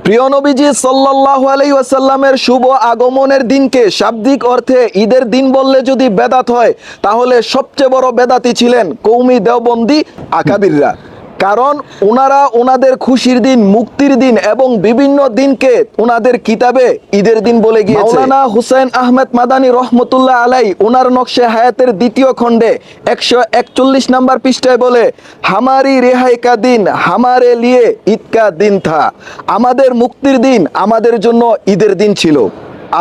প্রিয় নবীজি সাল্লাল্লাহু আলাইহি ওয়াসাল্লামের শুভ আগমনের দিনকে শাব্দিক অর্থে ঈদের দিন বললে যদি বেদাত হয়, তাহলে সবচেয়ে বড় বেদাতি ছিলেন কওমি দেওবন্দি আকাবিররা। কারণ ওনারা ওনাদের খুশির দিন, মুক্তির দিন এবং বিভিন্ন দিনকে ওনাদের কিতাবে ঈদের দিন বলে গিয়েছে। মাওলানা হুসাইন আহমেদ মাদানী রহমতুল্লাহ আলাই ওনার নকশে হায়াতের দ্বিতীয় খণ্ডে 141 নম্বর পৃষ্ঠায় বলে, হামারি রেহাই কা দিন হামারে লিয়ে ঈদ কা দিন থা। আমাদের মুক্তির দিন আমাদের জন্য ঈদের দিন ছিল।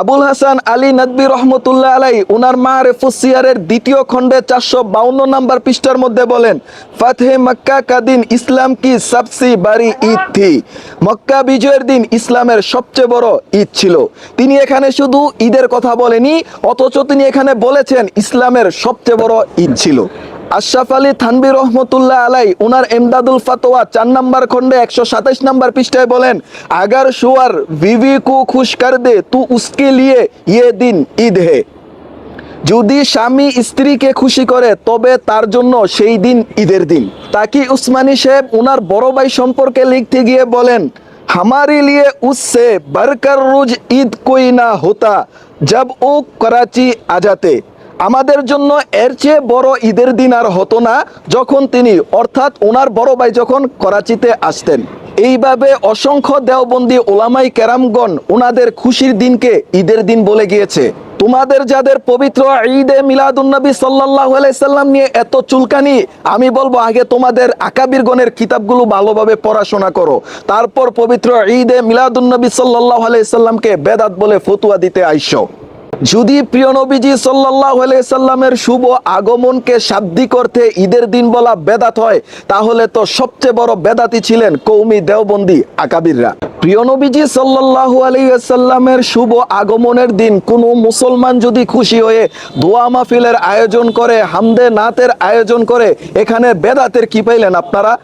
আবুল হাসান আলী নদভী রহমতুল্লাহ আলাই উনার মারিফুস সিয়ারের দ্বিতীয় খণ্ডে 452 নম্বর পৃষ্ঠার মধ্যে বলেন, ফাতহে মক্কা কা দিন ইসলাম কি সবসে বড়ি ঈদ থি। মক্কা বিজয়ের দিন ইসলামের সবচেয়ে বড় ঈদ ছিল। তিনি এখানে শুধু ঈদের কথা বলেনি, অথচ তিনি এখানে বলেছেন ইসলামের সবচেয়ে বড় ঈদ ছিল। আশরাফ আলী থানভী রহমতুল্লাহ আলাই উনার এমদাদুল ফাতোয়া 4 নম্বর খণ্ডে 127 নম্বর পৃষ্ঠায় বলেন, আগার শুয়ার বিবি কো খুশ কর দে তু উসকে লিয়ে ইয়ে দিন ঈদ হে। যদি স্বামী স্ত্রীকে খুশি করে তবে তার জন্য সেই দিন ঈদের দিন। তাকি উসমানী সাহেব উনার বড় ভাই সম্পর্কে লিখতে গিয়ে বলেন, हमारे लिए उससे बढ़कर रोज ईद कोई ना होता जब वो कराची आ जाते। আমাদের জন্য এর চেয়ে বড় ঈদের দিন আর হতো না যখন তিনি, অর্থাৎ ওনার বড় ভাই যখন করাচিতে আসতেন। এইভাবে অসংখ্য দেওবন্দি ওলামাই কেরামগণ ওনাদের খুশির দিনকে ঈদের দিন বলে গিয়েছে। তোমাদের যাদের পবিত্র ঈদে মিলাদুন্নবী সাল্লাল্লাহু আলাইহি সাল্লাম নিয়ে এত চুলকানি, আমি বলবো আগে তোমাদের আকাবিরগণের কিতাবগুলো ভালোভাবে পড়াশোনা করো, তারপর পবিত্র ঈদে মিলাদুন্নবী সাল্লাল্লাহু আলাইহি সাল্লামকে বেদাত বলে ফতোয়া দিতে আইসো। যদি প্রিয় নবীজি সাল্লাল্লাহু আলাইহি সাল্লামের শুভ আগমনকে শাব্দিক অর্থে ঈদের দিন বলা বেদাত হয়, তাহলে তো সবচেয়ে বড় বেদাতি ছিলেন কওমি দেওবন্দি আকাবিররা। প্রিয় নবীজি সাল্লাল্লাহু আলাইহি সাল্লামের শুভ আগমনের দিন কোনো মুসলমান যদি খুশি হয়ে দোয়া মাহফিলের আয়োজন করে, হামদে নাতের আয়োজন করে, এখানে বেদাতের কি পাইলেন আপনারা?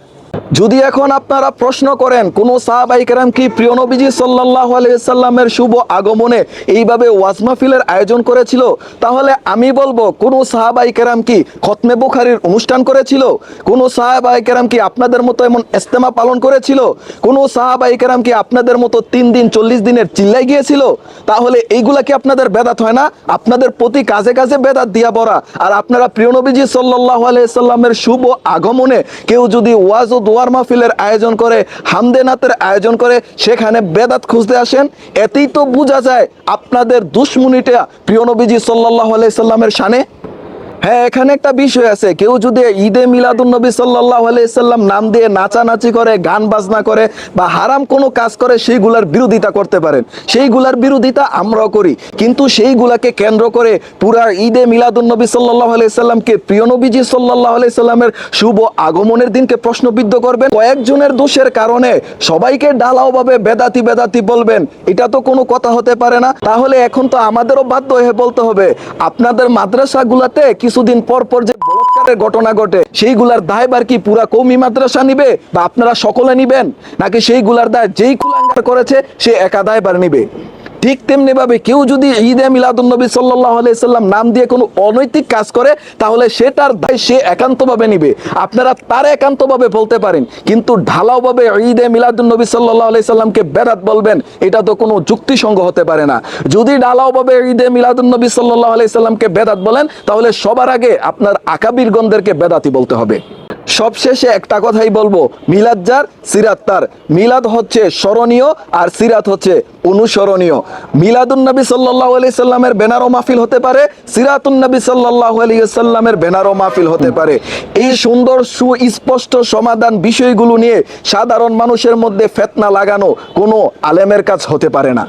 যদি এখন আপনারা প্রশ্ন করেন কোন সাহাবায়ে কেরাম কি প্রিয় নবীজি সাল্লাল্লাহু আলাইহি সাল্লামের শুভ আগমনে এইভাবে ওয়াজ মাহফিলের আয়োজন করেছিল, তাহলে আমি বলবো কোন সাহাবায়ে কেরাম কি খতমে বুখারীর অনুষ্ঠান করেছিল? কোন সাহাবায়ে কেরাম কি আপনাদের মতো এমন ইজতেমা পালন করেছিল? কোন সাহাবায়ে কেরাম কি আপনাদের মতো 3 দিন 40 দিনের চিল্লাই গিয়েছিল? তাহলে এইগুলা কি আপনাদের বেদাত হয় না? আপনাদের প্রতি কাজে কাজে বেদাত দিয়া ভরা। আর আপনারা প্রিয় নবীজি সাল্লাল্লাহু আলাইহি সাল্লামের শুভ আগমনে কেউ যদি ওয়াজ ও দোয়ার মাহফিলের আয়োজন করে, হামদে নাতের আয়োজন করে, সেখানে বেদাত খুঁজতে আসেন, এতেই তো বোঝা যায় আপনাদের দুশমনিটা প্রিয় নবীজি সাল্লাল্লাহু আলাইহি সাল্লামের শানে। হ্যাঁ, এখানে একটা বিষয় আছে, কেউ যদি ঈদে মিলাদুন্নবী সাল্লাল্লাহু আলাইহি সাল্লাম নাম দিয়ে নাচানাচি করে, গান বাজনা করে বা হারাম কোনো কাজ করে, সেইগুলার বিরোধিতা করতে পারেন। সেইগুলার বিরোধিতা আমরাও করি, কিন্তু সেইগুলাকে কেন্দ্র করে পুরা ঈদে মিলাদুন্নবী সাল্লাল্লাহু আলাইহি সাল্লামকে, প্রিয় নবীজি সাল্লাল্লাহু আলাইহি সাল্লামের শুভ আগমনের দিনকে প্রশ্নবিদ্ধ করবেন, কয়েকজনের দোষের কারণে সবাইকে ঢালাওভাবে বেদাতি বেদাতি বলবেন, এটা তো কোনো কথা হতে পারে না। তাহলে এখন তো আমাদেরও বাধ্য হয়ে বলতে হবে, আপনাদের মাদ্রাসাগুলোতে কিছুদিন পর পর যে বলাৎকারের ঘটনা ঘটে, সেইগুলার দায়ভার কি পুরা কওমি মাদ্রাসা নিবে বা আপনারা সকলে নিবেন, নাকি সেইগুলার দায় যেই কুলাঙ্গার করেছে সে একা দায়ভার নিবে? ঠিক তেমনি ভাবে কেউ যদি ঈদে মিলাদুন্নবী সাল্লাল্লাহু আলাইহি সাল্লাম নাম দিয়ে কোনো অনৈতিক কাজ করে, তাহলে সেটার দায় সে একান্তভাবে নিবে। আপনারা তার একান্তভাবে বলতে পারেন, কিন্তু ঢালাওভাবে ঈদে মিলাদুন্নবী সাল্লাল্লাহু আলাইহি সাল্লামকে বেদাত বলবেন, এটা তো কোনো যুক্তিসঙ্গ হতে পারে না। যদি ঢালাওভাবে ঈদে মিলাদুন্নবী সাল্লাল্লাহু আলাইহি সাল্লামকে বেদাত বলেন, তাহলে সবার আগে আপনার আকাবিরগণদেরকে বেদাতি বলতে হবে। সবশেষে একটা কথাই বলবো, মিলাদ যার সিরাত তার। মিলাদ হচ্ছে স্মরণীয় আর সিরাত হচ্ছে অনুসরণীয়। মিলাদুন্নবী সাল্লাল্লাহু আলাইহি সাল্লামের ব্যানারও মাহফিল হতে পারে, সিরাতুন্নবী সাল্লাল্লাহু আলাইহি সাল্লামের ব্যানারও মাহফিল হতে পারে। এই সুন্দর সুস্পষ্ট সমাধান বিষয়গুলো নিয়ে সাধারণ মানুষের মধ্যে ফিতনা লাগানো কোনো আলেমের কাজ হতে পারে না।